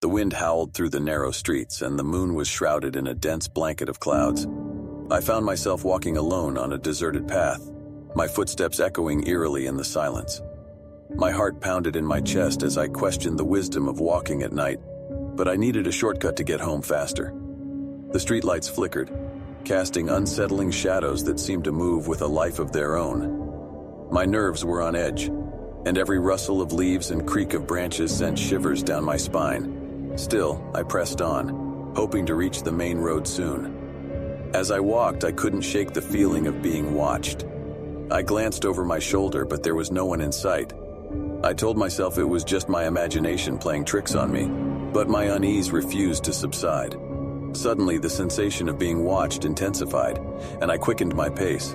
The wind howled through the narrow streets, and the moon was shrouded in a dense blanket of clouds. I found myself walking alone on a deserted path, my footsteps echoing eerily in the silence. My heart pounded in my chest as I questioned the wisdom of walking at night, but I needed a shortcut to get home faster. The streetlights flickered, casting unsettling shadows that seemed to move with a life of their own. My nerves were on edge, and every rustle of leaves and creak of branches sent shivers down my spine. Still, I pressed on, hoping to reach the main road soon. As I walked, I couldn't shake the feeling of being watched. I glanced over my shoulder, but there was no one in sight. I told myself it was just my imagination playing tricks on me, but my unease refused to subside. Suddenly, the sensation of being watched intensified, and I quickened my pace.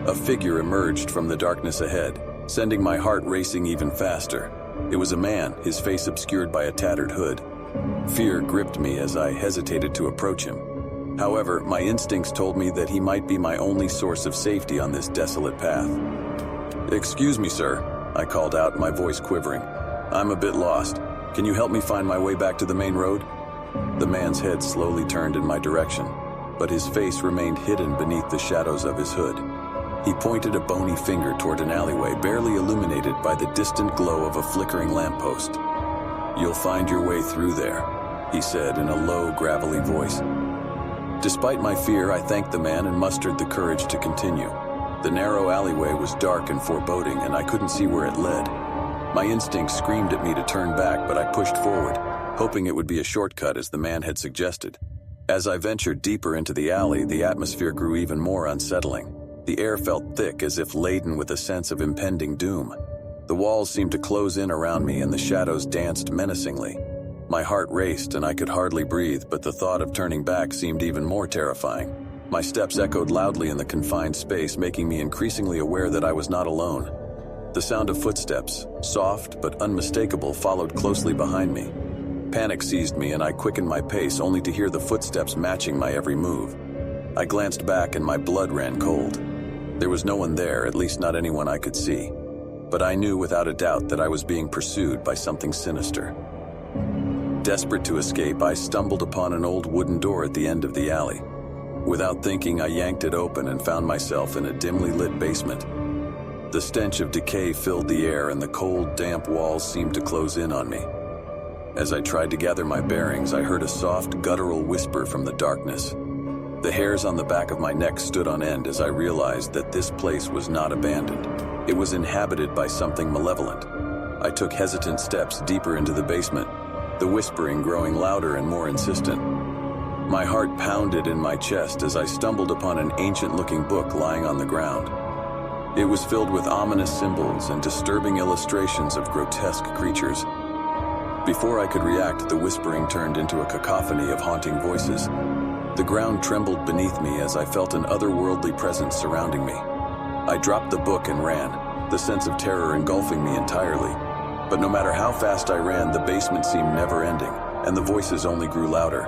A figure emerged from the darkness ahead, sending my heart racing even faster. It was a man, his face obscured by a tattered hood. Fear gripped me as I hesitated to approach him. However, my instincts told me that he might be my only source of safety on this desolate path. "Excuse me, sir," I called out, my voice quivering. "I'm a bit lost. Can you help me find my way back to the main road?" The man's head slowly turned in my direction, but his face remained hidden beneath the shadows of his hood. He pointed a bony finger toward an alleyway barely illuminated by the distant glow of a flickering lamppost. "You'll find your way through there," he said in a low, gravelly voice. Despite my fear, I thanked the man and mustered the courage to continue. The narrow alleyway was dark and foreboding, and I couldn't see where it led. My instincts screamed at me to turn back, but I pushed forward, hoping it would be a shortcut as the man had suggested. As I ventured deeper into the alley, the atmosphere grew even more unsettling. The air felt thick, as if laden with a sense of impending doom. The walls seemed to close in around me, and the shadows danced menacingly. My heart raced, and I could hardly breathe, but the thought of turning back seemed even more terrifying. My steps echoed loudly in the confined space, making me increasingly aware that I was not alone. The sound of footsteps, soft but unmistakable, followed closely behind me. Panic seized me, and I quickened my pace, only to hear the footsteps matching my every move. I glanced back, and my blood ran cold. There was no one there, at least not anyone I could see. But I knew without a doubt that I was being pursued by something sinister. Desperate to escape, I stumbled upon an old wooden door at the end of the alley. Without thinking, I yanked it open and found myself in a dimly lit basement. The stench of decay filled the air, and the cold, damp walls seemed to close in on me. As I tried to gather my bearings, I heard a soft, guttural whisper from the darkness. The hairs on the back of my neck stood on end as I realized that this place was not abandoned. It was inhabited by something malevolent. I took hesitant steps deeper into the basement, the whispering growing louder and more insistent. My heart pounded in my chest as I stumbled upon an ancient-looking book lying on the ground. It was filled with ominous symbols and disturbing illustrations of grotesque creatures. Before I could react, the whispering turned into a cacophony of haunting voices. The ground trembled beneath me as I felt an otherworldly presence surrounding me. I dropped the book and ran, the sense of terror engulfing me entirely. But no matter how fast I ran, the basement seemed never-ending, and the voices only grew louder.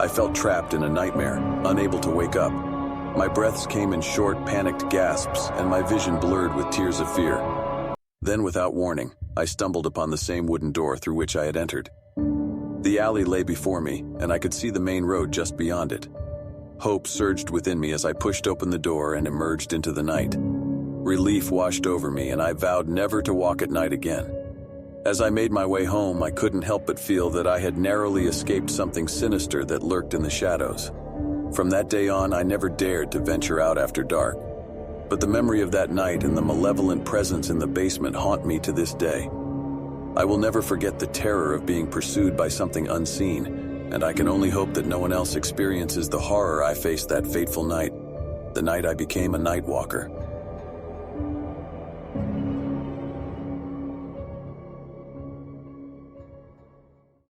I felt trapped in a nightmare, unable to wake up. My breaths came in short, panicked gasps, and my vision blurred with tears of fear. Then, without warning, I stumbled upon the same wooden door through which I had entered. The alley lay before me, and I could see the main road just beyond it. Hope surged within me as I pushed open the door and emerged into the night. Relief washed over me, and I vowed never to walk at night again. As I made my way home, I couldn't help but feel that I had narrowly escaped something sinister that lurked in the shadows. From that day on, I never dared to venture out after dark. But the memory of that night and the malevolent presence in the basement haunt me to this day. I will never forget the terror of being pursued by something unseen, and I can only hope that no one else experiences the horror I faced that fateful night, the night I became a night walker.